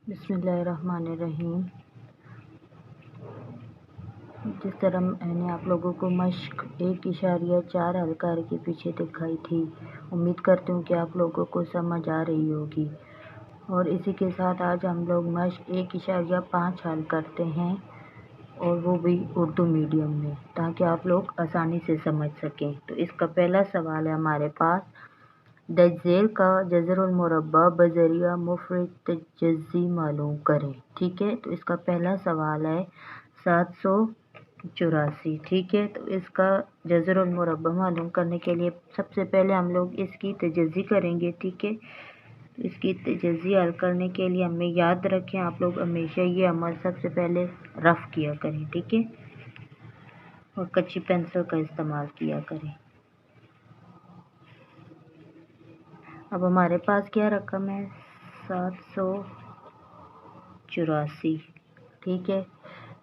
बिस्मिल्लाहिर्रहमानिर्रहीम। जिस तरह मैंने आप लोगों को मश्क 1.4 हल के पीछे दिखाई थी, उम्मीद करती हूँ कि आप लोगों को समझ आ रही होगी। और इसी के साथ आज हम लोग मश्क 1.5 हल करते हैं, और वो भी उर्दू मीडियम में, ताकि आप लोग आसानी से समझ सकें। तो इसका पहला सवाल है हमारे पास, दज्जेल का जज़रुल मुरब्बा बज़रिया मुफ़रद तजज़ी मालूम करें। ठीक है, तो इसका पहला सवाल है 784। ठीक है, तो इसका जज़रुल मुरब्बा मालूम करने के लिए सबसे पहले हम लोग इसकी तजज़ी करेंगे। ठीक है, तो इसकी तजज़ी हल करने के लिए हमें याद रखें, आप लोग हमेशा ये अमल सबसे पहले रफ़ किया करें। ठीक है, और कच्ची पेंसिल का इस्तेमाल किया करें। अब हमारे पास क्या रकम है, 784। ठीक है,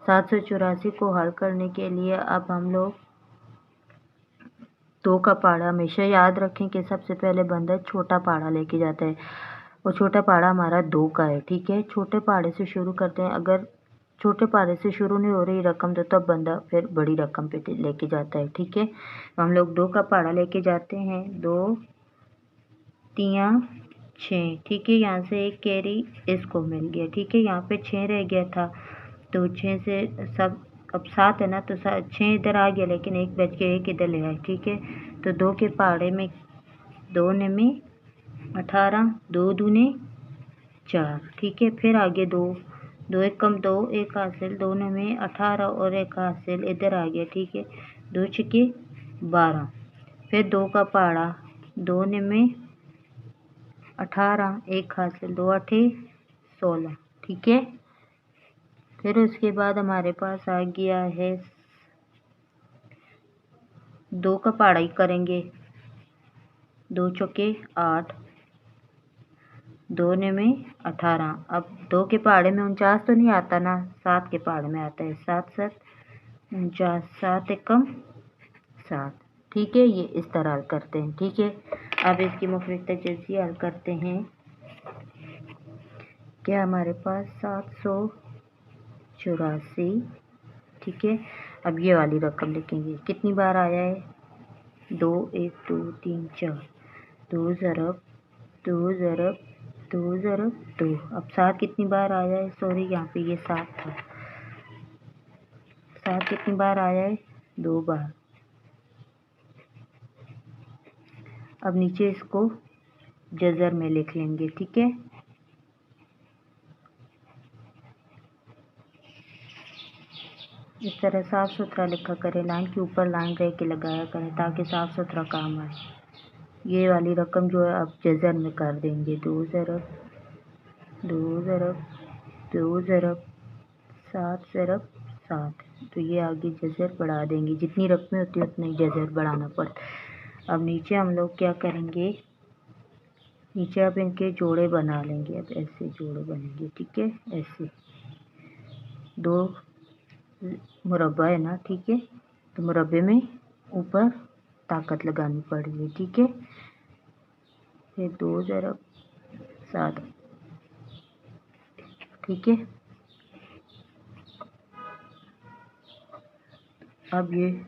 784 को हल करने के लिए अब हम लोग 2 का पहाड़ा, हमेशा याद रखें कि सबसे पहले बंदा छोटा पहाड़ा लेके जाता है, और छोटा पहाड़ा हमारा 2 का है। ठीक है, छोटे पहाड़े से शुरू करते हैं। अगर छोटे पहाड़े से शुरू नहीं हो रही रकम, तो तब बंदा फिर बड़ी रकम पे लेके जाता है। ठीक है, तो हम लोग 2 का पहाड़ा लेके जाते हैं। 2 3 6। ठीक है, यहाँ से एक कैरी इसको मिल गया। ठीक है, यहाँ पे 6 रह गया था, तो 6 से सब अब 7 है ना, तो 6 इधर आ गया, लेकिन एक बच के एक इधर ले आए। ठीक है, तो 2 के पहाड़े में 2 ने में 18, 2 दूने 4। ठीक है, फिर आगे 2 2 एक कम 2 एक हासिल, 2 ने में 18 और एक हासिल इधर आ गया। ठीक है, 2 छक्के 12। फिर 2 का पहाड़ा, 2 ने में 18 एक हासिल, 2 8 16। ठीक है, फिर उसके बाद हमारे पास आ गया है 2 का पहाड़ा ही करेंगे। 2 चौके 8, 2 ने में 18। अब 2 के पहाड़े में 49 तो नहीं आता ना, 7 के पहाड़े में आता है। 7 7 49, 7 एकम 7। ठीक है, ये इस तरह हल करते हैं। ठीक है, अब इसकी मुफ़रद तजज़ी हल करते हैं। क्या हमारे पास 784। ठीक है, अब ये वाली रकम लिखेंगे। कितनी बार आया है, 2 1 2 3 4, 2 ज़रब 2 ज़रब 2 ज़रब 2। अब 7 कितनी बार आया है, सॉरी यहाँ पे ये 7 था। 7 कितनी बार आया है, 2 बार। अब नीचे इसको जज़र में लिख लेंगे। ठीक है, इस तरह साफ़ सुथरा लिखा करें, लाइन के ऊपर लाइन रह के लगाया करें, ताकि साफ़ सुथरा काम आए। ये वाली रकम जो है अब जज़र में कर देंगे। 2 ज़रब 2 ज़रब 2 ज़रब 7 ज़रब 7। तो ये आगे जज़र बढ़ा देंगे, जितनी रकमें होती है उतना ही जज़र बढ़ाना पड़ता। अब नीचे हम लोग क्या करेंगे, नीचे अब इनके जोड़े बना लेंगे। अब ऐसे जोड़े बनेंगे। ठीक है, ऐसे 2 मुरब्बा है ना। ठीक है, तो मुरब्बे में ऊपर ताकत लगानी पड़ेगी। ठीक है, फिर 2 ज़रब 7। ठीक है, अब ये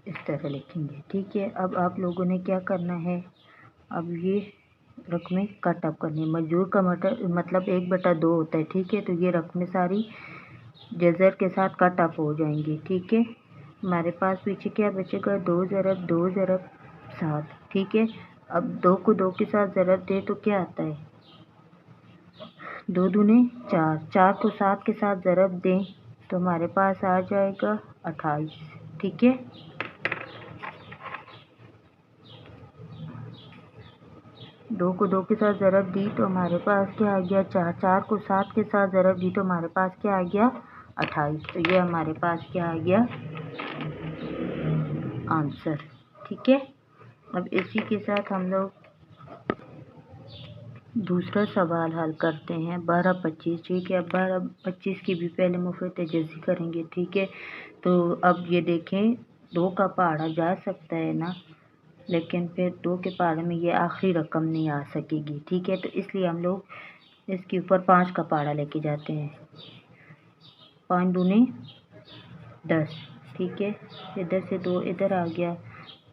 इस तरह लिखेंगे। ठीक है, अब आप लोगों ने क्या करना है, अब ये रकमें कट अप करनी है। मजदूर का मतलब 1/2 होता है। ठीक है, तो ये रकमें सारी जज़र के साथ कट अप हो जाएंगी। ठीक है, हमारे पास पीछे क्या बचेगा, 2 ज़रब 2 ज़रब 7। ठीक है, अब 2 को 2 के साथ ज़रब दे तो क्या आता है, 2 दूने 4। 4 को 7 के साथ ज़रब दें तो हमारे पास आ जाएगा 28। ठीक है, 2 को 2 के साथ ज़रब दी तो हमारे पास क्या आ गया, 4। 4 को 7 के साथ ज़रब दी तो हमारे पास क्या आ गया, 28। तो ये हमारे पास क्या आ गया, आंसर। ठीक है, अब इसी के साथ हम लोग दूसरा सवाल हल करते हैं, 12 25। ठीक है, अब 12 25 की भी पहले मुफ़रद तजज़ी करेंगे। ठीक है, तो अब ये देखें 2 का पहाड़ा जा सकता है ना, लेकिन फिर 2 के पहाड़े में ये आखिरी रकम नहीं आ सकेगी, ठीक है। तो इसलिए हम लोग इसके ऊपर 5 का पहाड़ा लेके जाते हैं। 5 दूनी 10, ठीक है। इधर से 2 इधर आ गया,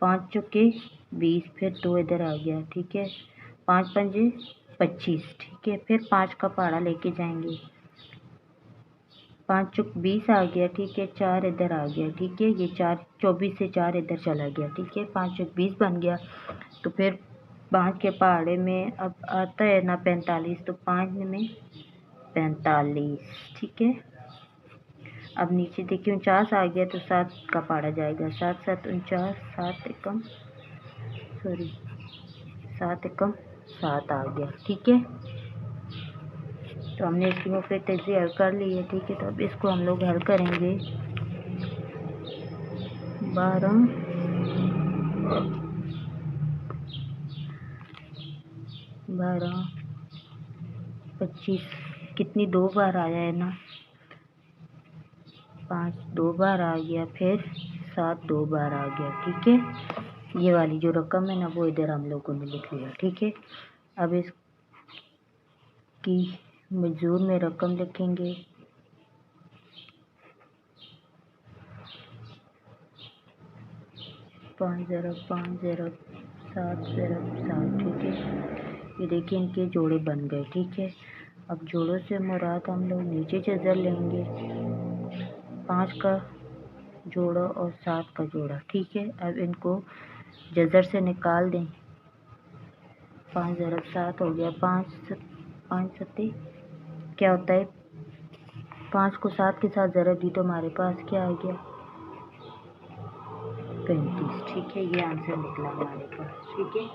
5 चौके 20, फिर 2 इधर आ गया, ठीक है। 5 पंजे 25, ठीक है। फिर 5 का पहाड़ा लेके जाएंगे, 5 चौक 20 आ गया, ठीक है। 4 इधर आ गया, ठीक है। ये 4 24 से 4 इधर चला गया, ठीक है। 5 चौक 20 बन गया। तो फिर 5 के पहाड़े में अब आता है ना 45, तो 5 में 45, ठीक है। अब नीचे देखिए 49 आ गया, तो 7 का पहाड़ा जाएगा, 7 7 49, 7 एकम 7 आ गया, ठीक है। तो हमने इसकी मुफ्त तेजी हल कर ली है, ठीक है। तो अब इसको हम लोग हल करेंगे। 12 25 कितनी 2 बार आया है ना, 5 2 बार आ गया, फिर 7 2 बार आ गया, ठीक है। ये वाली जो रकम है ना वो इधर हम लोगों ने लिख लिया, ठीक है। अब इसकी मजदूर में रकम लिखेंगे, 5 ज़रब 5 ज़रब 7 ज़रब 7, ठीक है। ये देखिए इनके जोड़े बन गए, ठीक है। अब जोड़ों से मुराद हम लोग नीचे जज़र लेंगे, 5 का जोड़ा और 7 का जोड़ा, ठीक है। अब इनको जज़र से निकाल दें, 5 ज़रब 7 हो गया, 5 सत्ते क्या होता है, 5 को 7 के साथ ज़रब दी तो हमारे पास क्या आ गया, 35, ठीक है। ये आंसर निकला हमारे पास, ठीक है।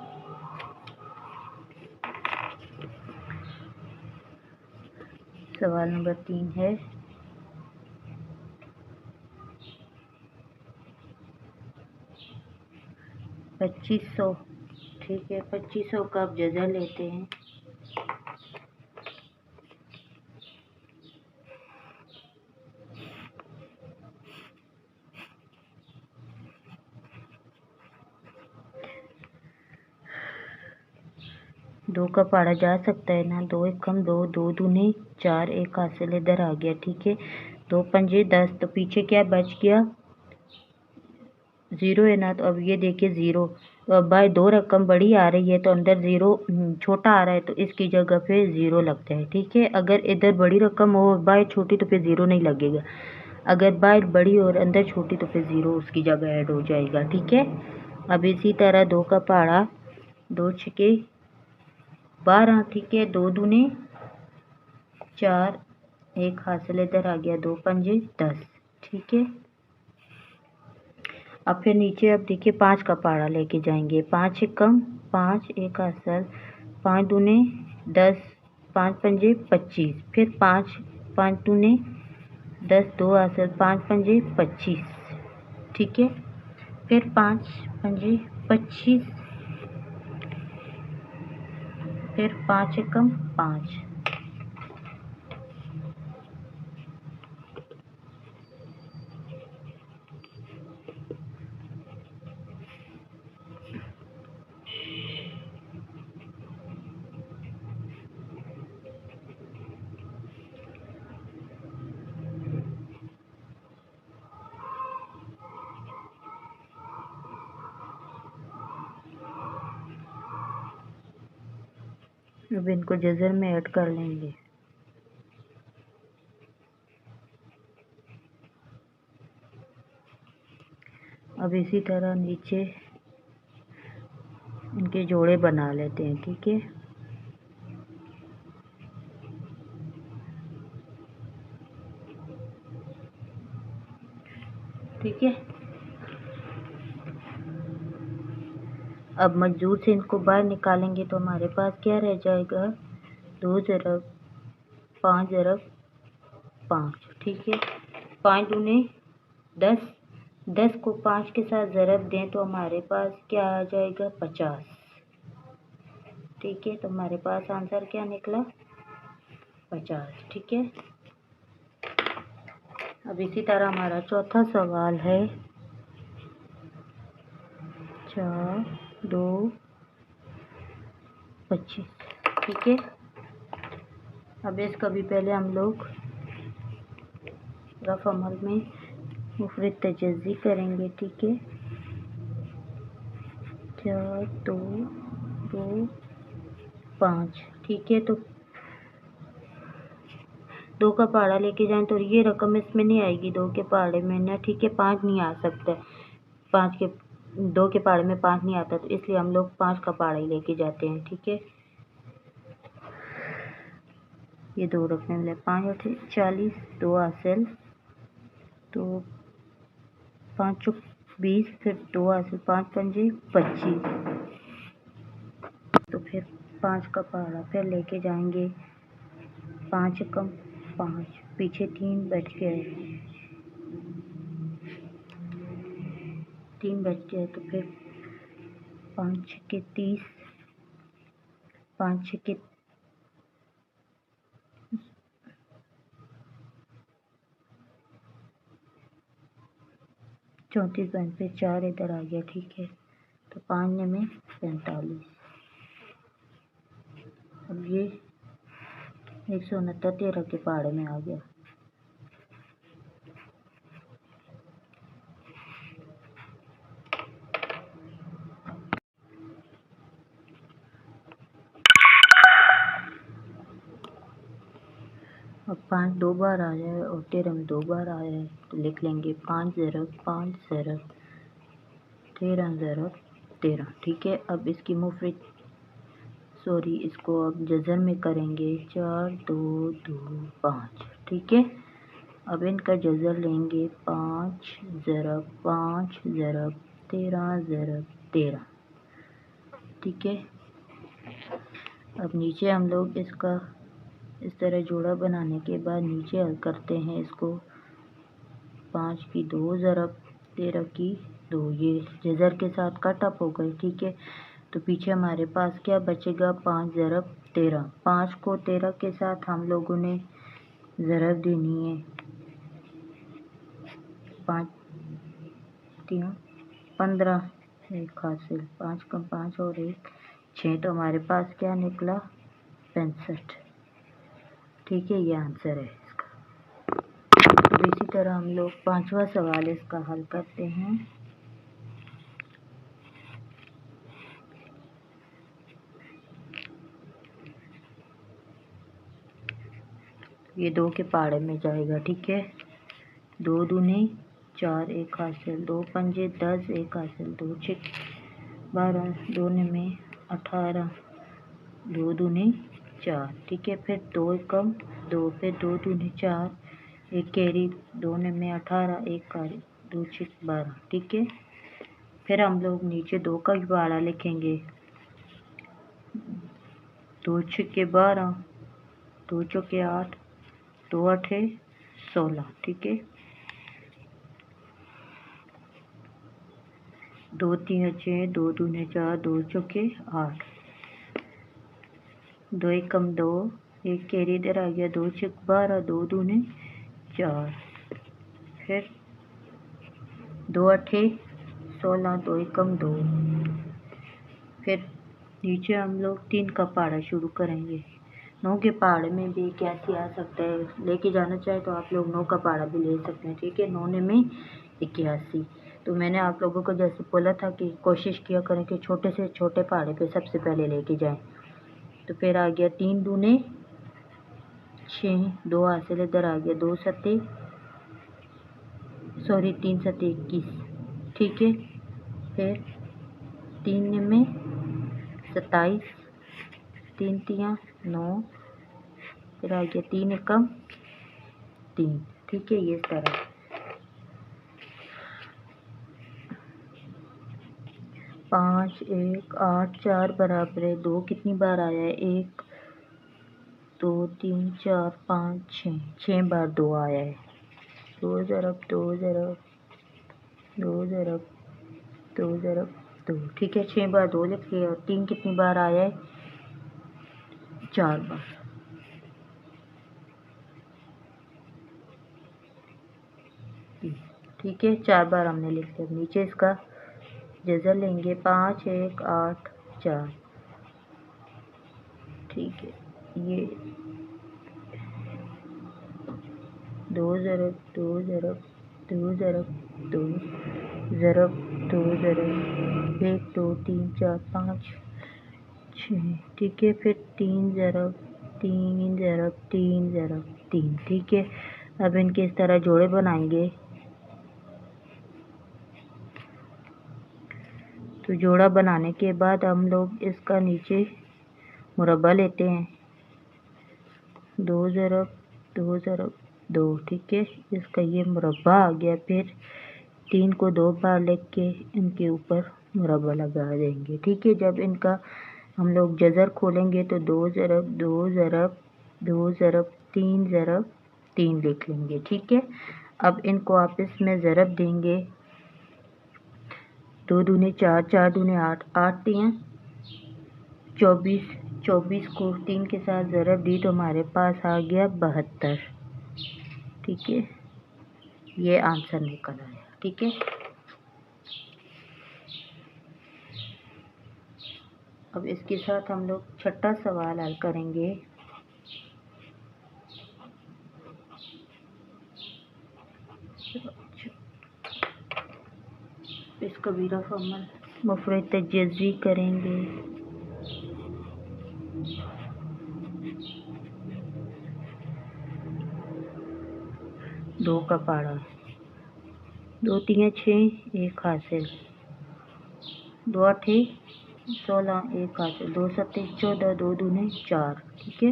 सवाल नंबर 3 है, 2500, ठीक है। 2500 का आप जज़र लेते हैं, दो का पहाड़ा जा सकता है ना, 2 एकम 2, 2 दूनी 4, एक हासिल इधर आ गया, ठीक है। 2 पंजे 10, तो पीछे क्या बच गया, 0 है ना। तो अब ये देखिए 0, तो अब भाई 2 रकम बड़ी आ रही है तो अंदर 0 छोटा आ रहा है, तो इसकी जगह पे 0 लगता है, ठीक है। अगर इधर बड़ी रकम हो बाय छोटी तो फिर 0 नहीं लगेगा, अगर बाय बड़ी और अंदर छोटी तो फिर 0 उसकी जगह ऐड हो जाएगा, ठीक है। अब इसी तरह 2 का पहाड़ा 2 छके 12, ठीक है। 2 दूने 4, एक हासिल इधर आ गया, 2 पंजे 10, ठीक है। अब फिर नीचे अब देखिए 5 का पहाड़ा लेके जाएंगे, 5 एकम 5, एक हासिल, 5 दूने 10, 5 पंजे 25, फिर 5 दूने 10, 2 हासिल, 5 पंजे 25, ठीक है। फिर 5 पंजे 25, फिर 5 एकम 5, अब इनको जज़र में ऐड कर लेंगे। अब इसी तरह नीचे इनके जोड़े बना लेते हैं, ठीक है। ठीक है। अब मजदूर से इनको बाहर निकालेंगे तो हमारे पास क्या रह जाएगा, 2 ज़रब 5 ज़रब 5, ठीक है। 5 दूने 10, 10 को 5 के साथ ज़रब दें तो हमारे पास क्या आ जाएगा, 50, ठीक है। तो हमारे पास आंसर क्या निकला, 50, ठीक है। अब इसी तरह हमारा चौथा सवाल है, 4 2 25। ठीक है, अब इसका भी पहले हम लोग रफ अमल में मुफरद तजज़ी करेंगे। ठीक है, 4 2 2 5। ठीक है, तो 2 का पहाड़ा लेके जाएं तो ये रकम इसमें नहीं आएगी 2 के पहाड़े में ना। ठीक है, 5 नहीं आ सकता, 2 के पहाड़े में 5 नहीं आता, तो इसलिए हम लोग 5 का पहाड़ा ही लेके जाते हैं। ठीक है, ये 2 रखने वाले 5 8 40, 2 हासिल, तो 5 चौक 20, फिर 2 हासिल, 5 पंजे 25। तो फिर 5 का पहाड़ा फिर लेके जाएंगे, 5 कम 5, पीछे 3 बच गए, 3 बच गए, तो फिर 5 के 30, 5 के 34 बन पे 4 इधर आ गया। ठीक है, तो 5 में 45। अब ये 169 13 के पहाड़े में आ गया। अब 5 2 बार आ जाए और 13 में 2 बार आ जाए, तो लिख लेंगे 5 ज़रब 5 ज़रब 13 ज़रब 13। ठीक है, अब इसकी मुफरद इसको अब जज़र में करेंगे, 4 2 2 5। ठीक है, अब इनका जज़र लेंगे, 5 ज़रब 5 ज़रब 13 ज़रब 13। ठीक है, अब नीचे हम लोग इसका इस तरह जोड़ा बनाने के बाद नीचे हल करते हैं इसको, 5 की 2 ज़रब 13 की 2, ये जज़र के साथ कट अप हो गए। ठीक है, तो पीछे हमारे पास क्या बचेगा, 5 ज़रब 13। 5 को 13 के साथ हम लोगों ने ज़रब देनी है, 5 3 15, 1 हासिल, 5 कम 5 और 1 6, तो हमारे पास क्या निकला, 65। ठीक है, ये आंसर है इसका। तो इसी तरह हम लोग 5वां सवाल इसका हल करते हैं। ये 2 के पहाड़े में जाएगा। ठीक है, 2 दूने 4, 1 हासिल, 2 पंजे 10, 1 हासिल, 2 छक 12, 2 में 18, 2 दूने 4। ठीक है, फिर 2 एकम 2, फिर 2 दूने 4, 1 कैरी, 2 में 18, 1 कारी, 2 छक 12। ठीक है, फिर हम लोग नीचे 2 का पहाड़ा लिखेंगे, 2 छक्के 12, 2 चौके 8, 2 अठे 16। ठीक है, 2 तीन 6, 2 दूने 4, 2 चौके 8, 2 एकम 2, 1 कैरी इधर आ गया, 2 छक 12, 2 दूने 4, फिर 2 अठे 16, 2 एकम 2। फिर नीचे हम लोग 3 का पहाड़ा शुरू करेंगे। 9 के पहाड़े में भी 81 आ सकता है, लेके जाना चाहे तो आप लोग 9 का पहाड़ा भी ले सकते हैं। ठीक है, 9 में 81। तो मैंने आप लोगों को जैसे बोला था कि कोशिश किया करें कि छोटे से छोटे पहाड़े पे सबसे पहले लेके जाएं। तो फिर आ गया 3 दूने 6, 2 हासिल, इधर आ गया 2 सत्ते 3 सत्ते 21। ठीक है, फिर 3 में 27, 3 तियाँ 9, फिर आ गया 3 एकम 3। ठीक है, ये इस तरह 5 1 8 4 बराबर है 2 कितनी बार आया है, 1 2 3 4 5 6 बार 2 आया है, 2 ज़रब 2 ज़रब 2 ज़रब 2 ज़रब 2। ठीक है, 6 बार 2 लिख लिया, और 3 कितनी बार आया है, 4 बार। ठीक है, 4 बार हमने लिख लिया। नीचे इसका जज़र लेंगे 5 1 8 4। ठीक है, ये 2 ज़रब 2 ज़रब 2 ज़रब 2 ज़रब 2 ज़रब 1 2 3 4 5 6। ठीक है, फिर 3 ज़रब 3 ज़रब 3 ज़रब 3। ठीक है, अब इनके इस तरह जोड़े बनाएंगे। तो जोड़ा बनाने के बाद हम लोग इसका नीचे मुरब्बा लेते हैं, 2 ज़रब 2 ज़रब 2। ठीक है, इसका ये मुरब्बा आ गया। फिर 3 को 2 बार लिख के इनके ऊपर मुरब्बा लगा देंगे। ठीक है, जब इनका हम लोग जज़र खोलेंगे तो 2 ज़रब 2 ज़रब 2 ज़रब 3 ज़रब 3 लिख लेंगे। ठीक है, अब इनको आपस में ज़रब देंगे, 2 दूने 4 4 दूने 8 8 तियां 24। 24 को 3 के साथ ज़रब दी तो हमारे पास आ गया 72। ठीक है, ये आंसर निकल आया। ठीक है, अब इसके साथ हम लोग छठा सवाल हल करेंगे। इसका कबीरा फॉर्मल मुफरद तजज़ी करेंगे। दो का पारा, 2 तियां 6 1 हासिल, 2 आठे 16 1 हासिल, 2 सत्ते 14 2 दूने 4। ठीक है,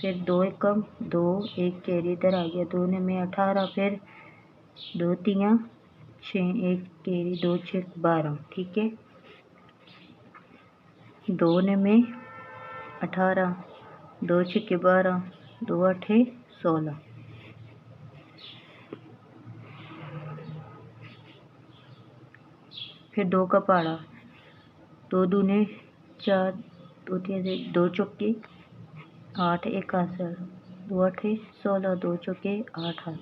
फिर 2 एकम 2 1 कैरी इधर आ गया, 2 ने में 18। फिर 2 तियां 6 1 कैरी 2 6 12। ठीक है, 2 ने में 18 2 6 12 2 आठे 16। फिर 2 का पारा, 2 दूने 4 2 तियां 2 चौके 8 1 हासिल, 2 आठे 16 2 चौके 8 हासिल।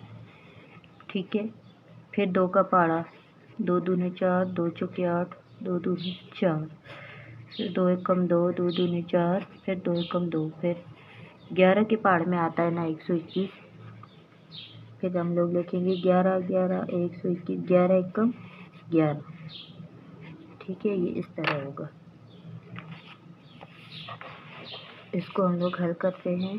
ठीक है, फिर 2 का पारा, 2 दूने 4 2 चौके 8 2 दूने 4। फिर 2 एकम 2 2 दूने 4। फिर 2 एकम 2। फिर 11 के पहाड़ में आता है ना 121। फिर हम लोग लिखेंगे 11 11 121 11 एकम 11। ठीक है, ये इस तरह होगा। इसको हम लोग हल करते हैं।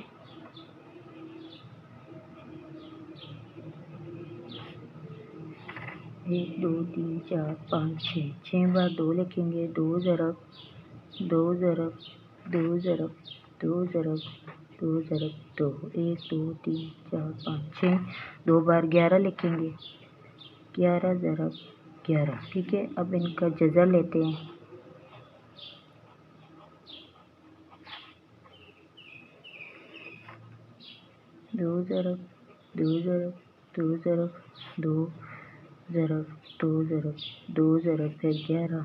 एक 2 3 4 5 6 6 बार 2 लिखेंगे, 2 ज़रब 2 ज़रब 2 ज़रब 2 ज़रब 2 ज़रब 2 1 2 3 4 5 6। 2 बार 11 लिखेंगे, 11 ज़रब 11। ठीक है, अब इनका जज़र लेते हैं। दो ज़रब 2 ज़रब 2 ज़रब 2 ज़रब 2 ज़रब 2 ज़रब फिर 11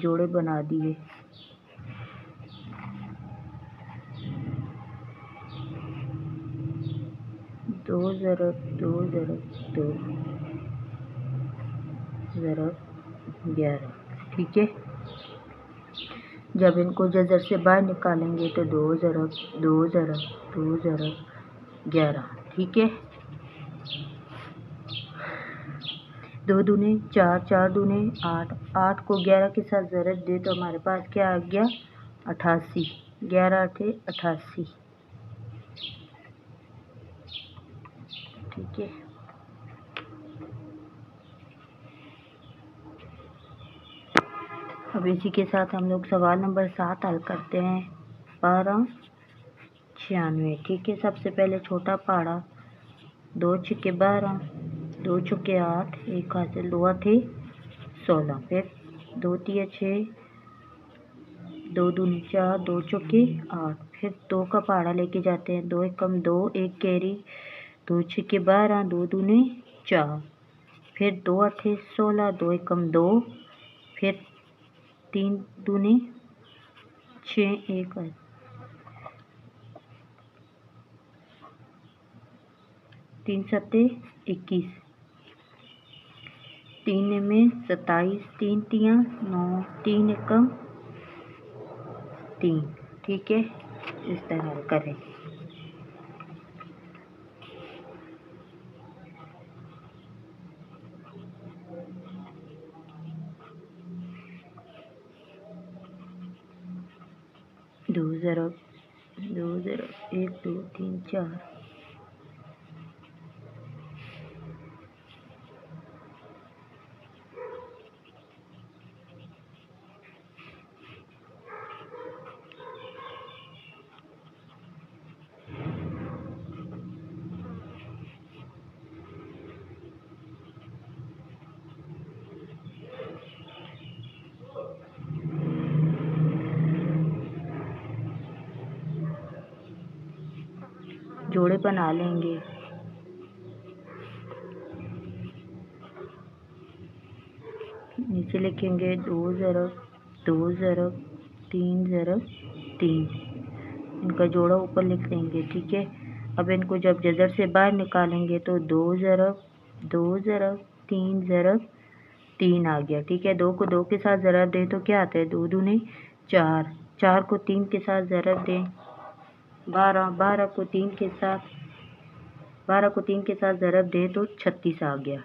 जोड़े बना दिए। दो ज़रब 2 ज़रब 2 ज़रब 11। ठीक है, जब इनको जज़र से बाहर निकालेंगे तो 2 ज़रब 2 ज़रब 2 ज़रब 11। ठीक है, 2 दूने 4 4 दूने 8 8 को 11 के साथ ज़रब दे तो हमारे पास क्या आ गया 88। 11 आठे 88। ठीक है, अब इसी के साथ हम लोग सवाल नंबर 7 हल करते हैं। 12 96। ठीक है, सबसे पहले छोटा पहाड़ा, 2 छक्के 12 2 चौके 8 1 हासिल, 2 आठे 16। फिर 2 तिया 6 2 दूनी 4 2 चौके 8। फिर 2 का पहाड़ा लेके जाते हैं, 2 एकम 2 1 कैरी 2 छक्के 12 2 दूने 4। फिर 2 आठे 16 2 एकम 2। फिर 3 दूने 6 1 3 सत्ते 21। 3 में 27, 3 तियाँ 9, 3 एकम 3। ठीक है, इस तरह करें। दो ज़रा 1 2 3 4। जोड़े बना लेंगे। नीचे लिखेंगे 2 ज़रब 2 ज़रब 3 ज़रब 3। इनका जोड़ा ऊपर लिख देंगे। ठीक है, अब इनको जब जज़र से बाहर निकालेंगे तो 2 ज़रब 3 ज़रब 3 आ गया। ठीक है, 2 को 2 के साथ ज़रब दें तो क्या आता है, 2 दूने 4, 4 को 3 के साथ ज़रब दें 12, 12 को 3 के साथ ज़रब दें तो 36 आ गया।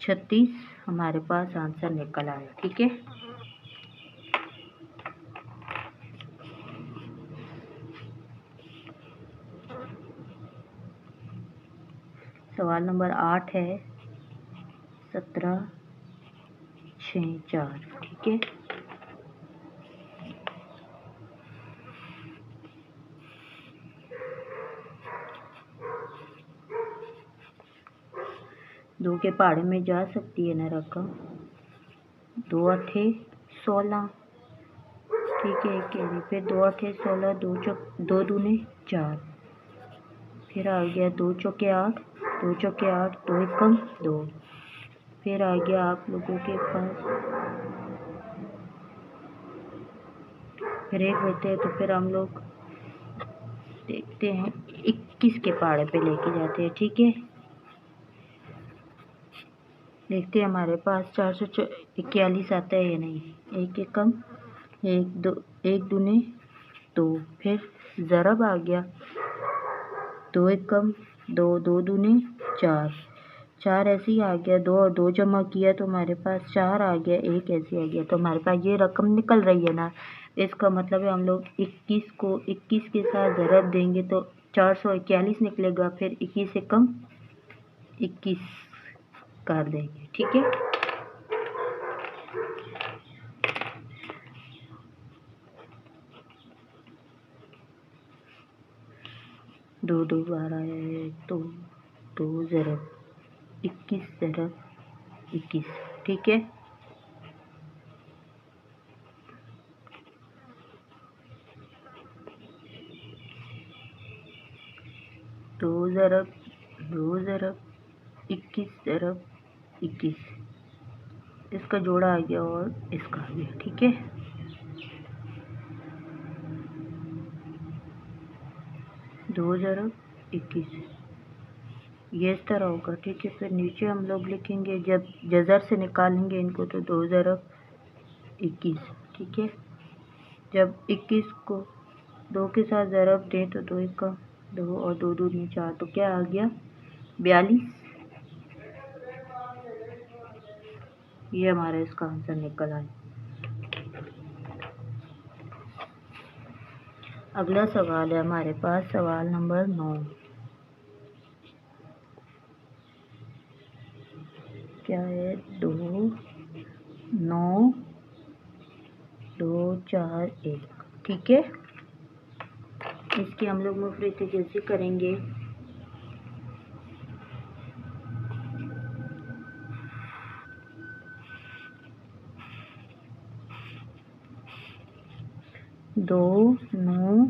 36 हमारे पास आंसर निकल आया। ठीक है, सवाल नंबर 8 है 17 6 4। ठीक है, दो के पहाड़े में जा सकती है ना रकम। 2 8 16। ठीक है, कैरी फिर 2 8 16, 2 दूने 4। फिर आ गया 2 चौके 8, 2 चौके 8, 2 एकम 2। फिर आ गया आप लोगों के पास, फिर एक होते हैं तो फिर हम लोग देखते हैं 21 के पहाड़े पे लेके जाते हैं। ठीक है, देखते हैं हमारे पास 441 आता है या नहीं। 1 एकम 1 दूने 2। फिर ज़रब आ गया 2 एकम 2, 2 दूने 4, 4 ऐसे ही आ गया। 2 और 2 जमा किया तो हमारे पास 4 आ गया। 1 ऐसे आ गया तो हमारे पास ये रकम निकल रही है ना। इसका मतलब है हम लोग 21 को 21 के साथ ज़रब देंगे तो 441 निकलेगा। फिर 21 एकम 21 कर देंगे। ठीक है, दो 12 है तो 2 ज़रब 21 ज़रब 21। ठीक है, 2 ज़रब 21 ज़रब 21। इसका जोड़ा आ गया और इसका आ गया। ठीक है, दो ज़रब 21 ये इस तरह होगा। ठीक है, फिर नीचे हम लोग लिखेंगे जब जज़र से निकालेंगे इनको तो 2 ज़रब 21। ठीक है, जब 21 को 2 के साथ ज़रब दें तो 2 एकम 2 और 2 दूनी 4 तो क्या आ गया 42। ये हमारा इसका आंसर निकल आया। अगला सवाल है हमारे पास सवाल नंबर 9। क्या है 2 9 2 4 1। ठीक है, इसकी हम लोग मुफरत जैसे करेंगे। दो 9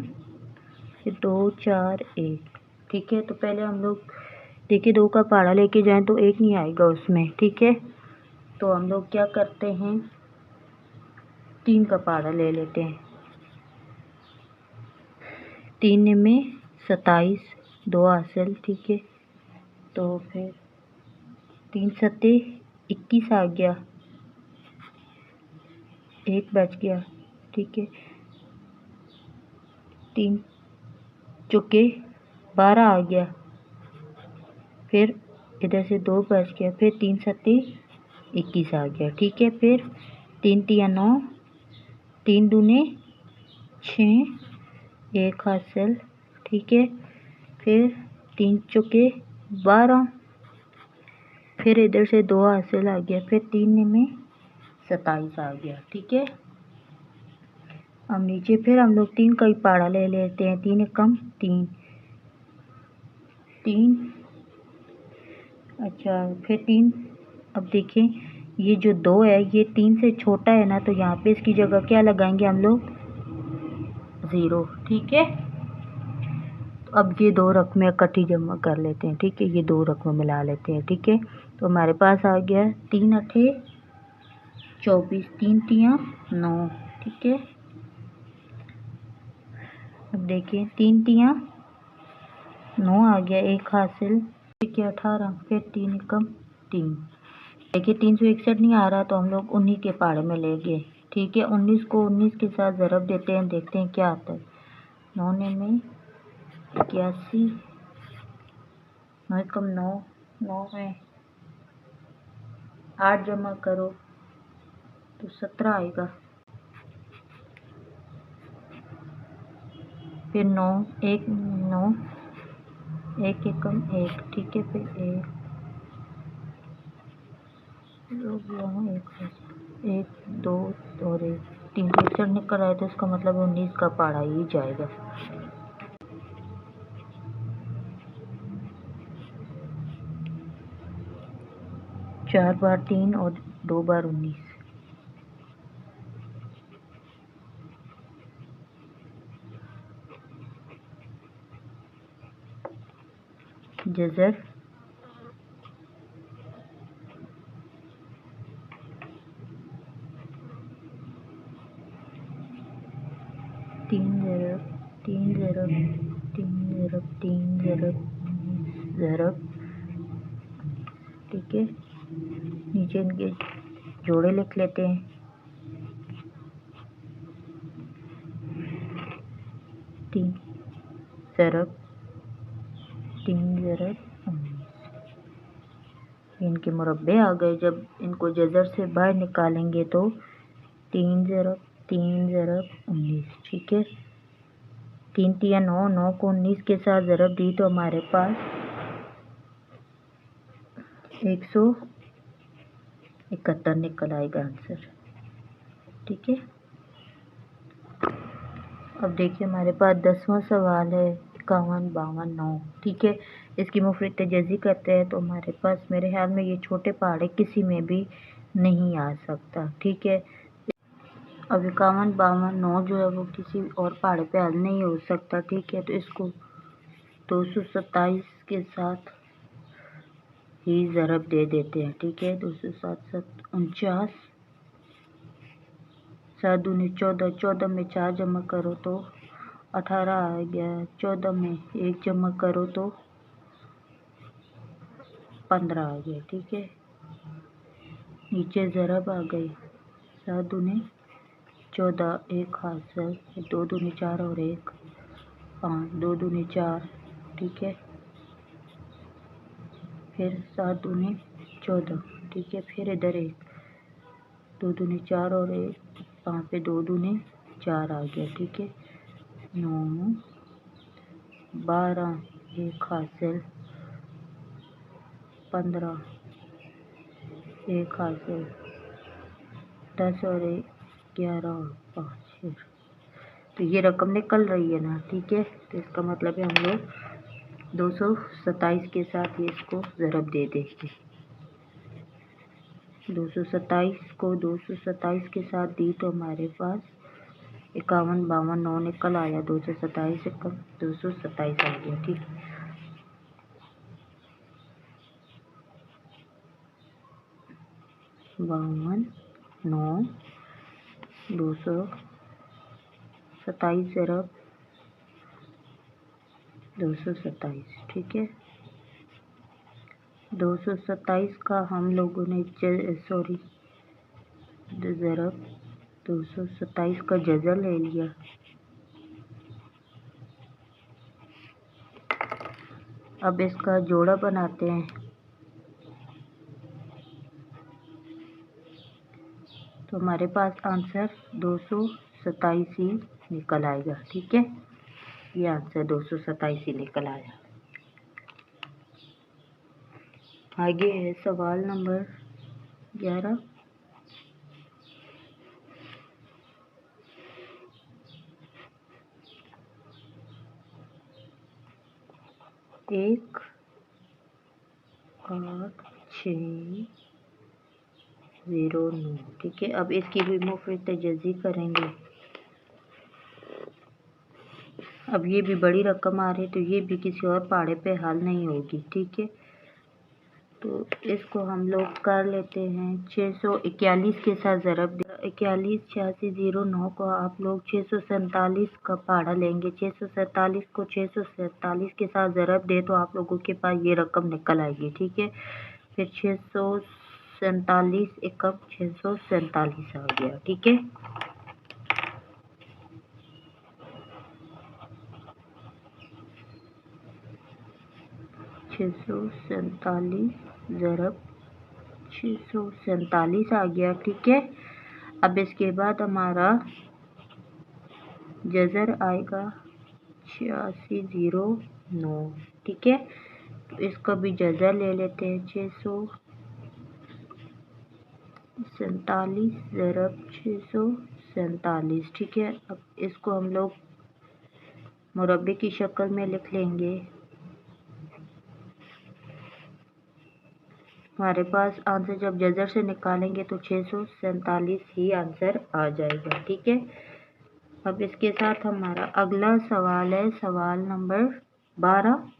फिर 2 4 1। ठीक है, तो पहले हम लोग देखिए 2 का पहाड़ा लेके जाएं तो 1 नहीं आएगा उसमें। ठीक है, तो हम लोग क्या करते हैं 3 का पहाड़ा ले लेते हैं। 3 में 27 2 हासिल। ठीक है, तो फिर 3 सत्ते 21 आ गया, 1 बच गया, ठीक है। 3 चौके 12 आ गया, फिर इधर से 2 बच गया, फिर 3 सत्ते 21 आ गया, ठीक है। फिर 3 तिया 9, 3 दूने 6, 1 हासिल, ठीक है। फिर 3 चौके 12, फिर इधर से 2 हासिल आ गया, फिर 3 में 27 आ गया, ठीक है। अब नीचे फिर हम लोग 3 का ही पाड़ा ले लेते हैं। 3 कम 3, 3, अच्छा फिर 3। अब देखें ये जो 2 है ये 3 से छोटा है ना, तो यहाँ पे इसकी जगह क्या लगाएंगे हम लोग, 0, ठीक है। तो अब ये 2 रकमें इकट्ठी जमा कर लेते हैं, ठीक है। ये 2 रकमें मिला लेते हैं, ठीक है। तो हमारे पास आ गया 3 अठे 24, 3 तिया 9, ठीक है। अब देखिए 3 तिया 9 आ गया, 1 हासिल, ठीक है। 18, फिर 3 एकम 3। देखिए 361 नहीं आ रहा, तो हम लोग 19 के पाड़े में ले गए, ठीक है। 19 को 19 के साथ ज़रब देते हैं, देखते हैं क्या आता है। 9 में 81, 9 एकम 9, 9 में 8 जमा करो तो 17 आएगा, फिर 9 1 9, 1 एकम 1, ठीक है। फिर 1 2 और 1 361 निकल आया, तो इसका मतलब 19 का पाड़ा ही जाएगा। 4 बार 3 और 2 बार 19, जज़र 3 ज़रब 3 ज़रब 3 ज़रब 3 ज़रब ज़रब, ठीक है। नीचे इनके जोड़े लिख लेते हैं। 3 ज़रब 3 ज़रब 19, इनके मुरब्बे आ गए। जब इनको जज़र से बाहर निकालेंगे तो 3 ज़रब 3 ज़रब 19, ठीक है। 3 तिया 9, 9 को 19 के साथ ज़रब दी तो हमारे पास 171 निकल आएगा आंसर, ठीक है। अब देखिए हमारे पास 10वां सवाल है, 51 52 9, ठीक है। इसकी मुफरद तजज़ी करते हैं, तो हमारे पास मेरे ख्याल में ये छोटे पहाड़े किसी में भी नहीं आ सकता, ठीक है। अब 51 52 9 जो है वो किसी और पहाड़े पे हल नहीं हो सकता, ठीक है। तो इसको 227 के साथ ही ज़रब दे देते हैं, ठीक है। 277 49, 7 दूनी 14, 14 में 4 जमा करो तो 18 आ गया, 14 में 1 जमा करो तो 15 आ गया, ठीक है। नीचे ज़रब आ गई, 7 दूनी 14, 1 हासिल, 2 दूनी 4 और 1 5, 2 दूनी 4, ठीक है। फिर 7 दूनी 14, ठीक है। फिर इधर 1, 2 दूनी 4 और 1 5 पे 2 दूनी 4 आ गया, ठीक है। 9 12, 1 हासिल, 15, 1 हासिल, 10 और 1 11 और 5। तो ये रकम निकल रही है ना, ठीक है। तो इसका मतलब है हम लोग 227 के साथ ये इसको ज़रब दे देंगे। 227 को 227 के साथ दी तो हमारे पास 51 52 9 निकल आया, 227 से कम 227 आ गया, ठीक। 52 9 227 ज़रब 227, ठीक है। 227 का हम लोगों ने ज़रब 227 का जज़र ले लिया। अब इसका जोड़ा बनाते हैं, तो हमारे पास आंसर 227 ही निकल आएगा। ठीक है, ये आंसर 227 ही निकल आया। आगे है सवाल नंबर 11। एक 8609। ठीक है, अब इसकी भी मुफ्त तजज़ी करेंगे। अब ये भी बड़ी रकम आ रही है, तो ये भी किसी और पाड़े पे हल नहीं होगी। ठीक है, तो इसको हम लोग कर लेते हैं 641 के साथ ज़रब 418609 को आप लोग 647 का पहाड़ा लेंगे। 647 को 647 के साथ ज़रब दे तो आप लोगों के पास ये रकम निकल आएगी। ठीक है, फिर 647 एकम 647 आ गया। ठीक है, ज़रब 647 आ गया। ठीक है, अब इसके बाद हमारा जज़र आएगा 8609। ठीक है, तो इसका भी जज़र ले लेते हैं 647 ज़रब 647। ठीक है, अब इसको हम लोग मुरब्बे की शक्ल में लिख लेंगे। हमारे पास आंसर जब जज़र से निकालेंगे तो 647 ही आंसर आ जाएगा। ठीक है, अब इसके साथ हमारा अगला सवाल है सवाल नंबर 12।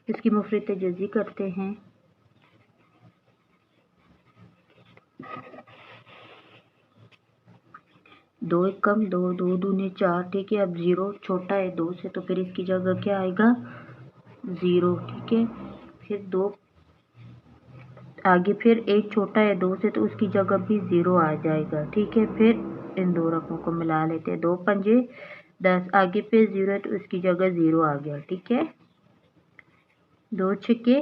इसकी मुफ्त तजज़ी करते हैं। दो एकम दो, दो दूने 4। ठीक है, अब 0 छोटा है 2 से, तो फिर इसकी जगह क्या आएगा 0। ठीक है, फिर 2 आगे, फिर 1 छोटा है 2 से, तो उसकी जगह भी 0 आ जाएगा। ठीक है, फिर इन दो रकमों को मिला लेते हैं। 2 पंजे 10, आगे फिर 0 है तो उसकी जगह 0 आ गया। ठीक है, 2 छक्के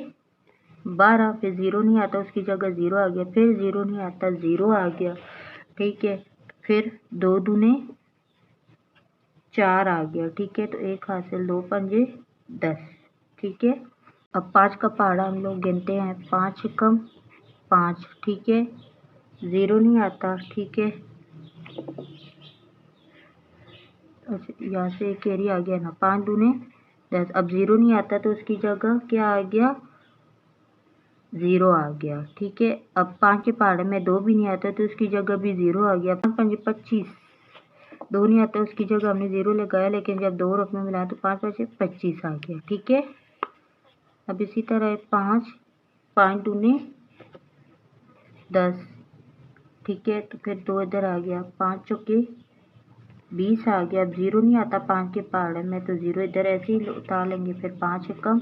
12, फिर 0 नहीं आता उसकी जगह 0 आ गया, फिर 0 नहीं आता 0 आ गया। ठीक है, फिर 2 दूने 4 आ गया। ठीक है, तो 1 हासिल 2 पंजे 10। ठीक है, अब 5 का पहाड़ा हम लोग गिनते हैं। 5 एकम 5। ठीक है, 0 नहीं आता। ठीक है, अच्छा यहाँ से एक कैरी आ गया ना, 5 दूने 10। अब 0 नहीं आता तो उसकी जगह क्या आ गया 0 आ गया। ठीक है, अब 5 के पहाड़े में 2 भी नहीं आता तो उसकी जगह भी 0 आ गया। 5 पंजे 25, 2 नहीं आता उसकी जगह हमने 0 लगाया, लेकिन जब 2 रकमें मिलाया तो 5 पंजे 25 आ गया। ठीक है, अब इसी तरह 5 दूने 10। ठीक है, तो फिर 2 इधर आ गया, 5 चौके 20 आ गया। अब 0 नहीं आता 5 के पहाड़े में, तो 0 इधर ऐसे ही उतार लेंगे। फिर 5 एकम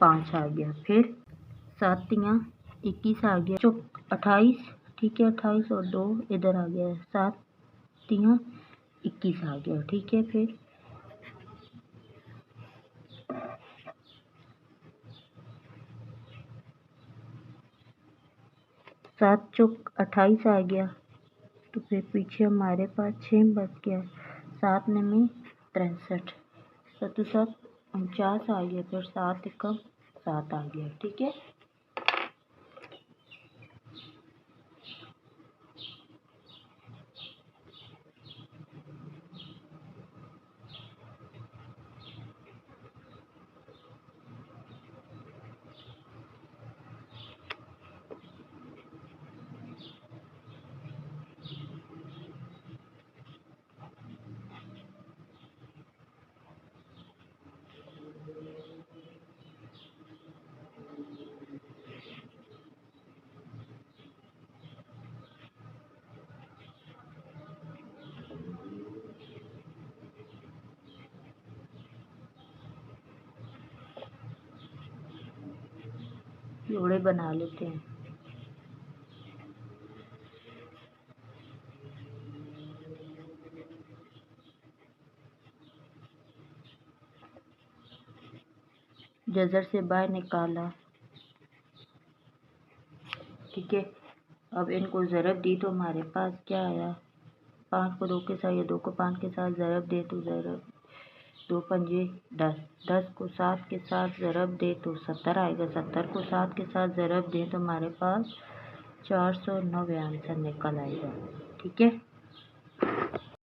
5 आ गया, फिर 7 तियाँ 21 आ गया, चौक 28। ठीक है, 28 और 2 इधर आ गया, 7 तियाँ 21 आ गया। ठीक है, फिर 7 चौक 28 आ गया, तो फिर पीछे हमारे पास 6 बच गया। 7 नमी 63, 7 7 49 आ गया, फिर 7 एकम 7 आ गया। ठीक है, जोड़े बना लेते हैं। जजर से बाहर निकाला, ठीक है। अब इनको ज़रब दी तो हमारे पास क्या आया, 5 को 2 के साथ या 2 को 5 के साथ ज़रब दे तो ज़रब 2 पंजे 10, 10 को 7 के साथ ज़रब दे तो 70 आएगा, 70 को 7 के साथ ज़रब दे तो हमारे पास 490 आंसर निकल आएगा, ठीक है।